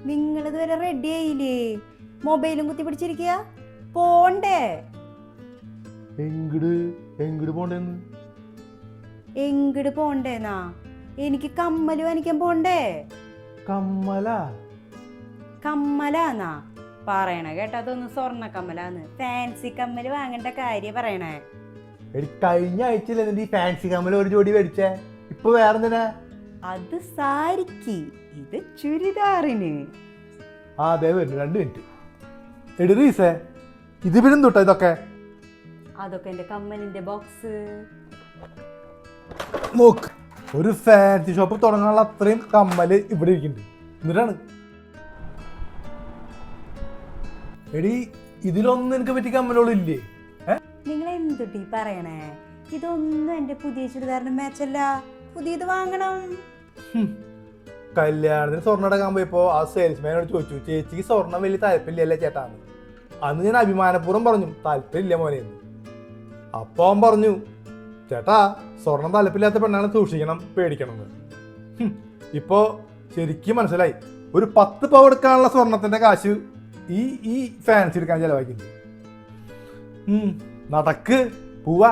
നിങ്ങളിതുവരെ ready ആയില്ലേ? മൊബൈലും കുത്തി പിടിച്ചിരിക്കുക, പോണ്ടേ? എങ്ങട് പോണ്ടേന്ന്? എങ്ങട് പോണ്ടേന്നാ? എനിക്ക് കമ്മല് വാങ്ങിക്കാൻ പോണ്ടേ? കമ്മലാന്നാ പറയണ കേട്ടതൊന്ന് സ്വർണ്ണ കമ്മലാന്ന്. ഫാൻസി കമ്മല് വാങ്ങേണ്ട കാര്യം പറയണേ. കഴിഞ്ഞ ആഴ്ചയിൽ ഫാൻസി കമ്മൽ ഒരു ജോഡി മേടിച്ചേ, ഇപ്പൊ വേറെന്തിനാ? അത് സാരിക്ക്, ഇത് ചുരിദാറിന്. അതെ വരുന്നു, 2 മിനിറ്റ്. റീസേ, ഇത് പിന്നെ തൊട്ടാ ഇതൊക്കെ? അതൊക്കെ എന്റെ കമ്മലിന്റെ ബോക്സ്. നോക്ക്, ഒരു ഫാൻസി ഷോപ്പ് തുടങ്ങാനുള്ള അത്രയും കമ്മല് ഇവിടെ ഇരിക്കുന്നുണ്ട്. എന്നിട്ടാണ് എടി, ഇതിലൊന്നും എനിക്ക് പറ്റിയ കമ്മലുകളില്ലേ? നിങ്ങൾ എന്തുട്ടി പറയണേ? ഇതൊന്നും എന്റെ പുതിയ ചുരിദാറിന് മാച്ചല്ല. പുതിയത് വാങ്ങണം. കല്യാണത്തിന് സ്വർണ്ണം എടുക്കാൻ പോയപ്പോ ആ സെയിൽസ്മാനോട് ചോദിച്ചു, ചേച്ചിക്ക് സ്വർണ്ണം വലിയ താല്പര്യമില്ലല്ലേ ചേട്ടാന്ന്. അന്ന് ഞാൻ അഭിമാനപൂർവ്വം പറഞ്ഞു, താല്പര്യമില്ല മോനെന്ന്. അപ്പൊ അവൻ പറഞ്ഞു, ചേട്ടാ സ്വർണം താല്പര്യമില്ലാത്ത പെണ്ണാണ്, സൂക്ഷിക്കണം, പേടിക്കണം എന്ന്. ഇപ്പോ ശരിക്കും മനസ്സിലായി, ഒരു 10 പവൻ എടുക്കാനുള്ള സ്വർണത്തിന്റെ കാശ് ഈ ഫാൻസി എടുക്കാൻ ചെലവാക്കിയിട്ടുണ്ട്. നടക്ക് പോവാ.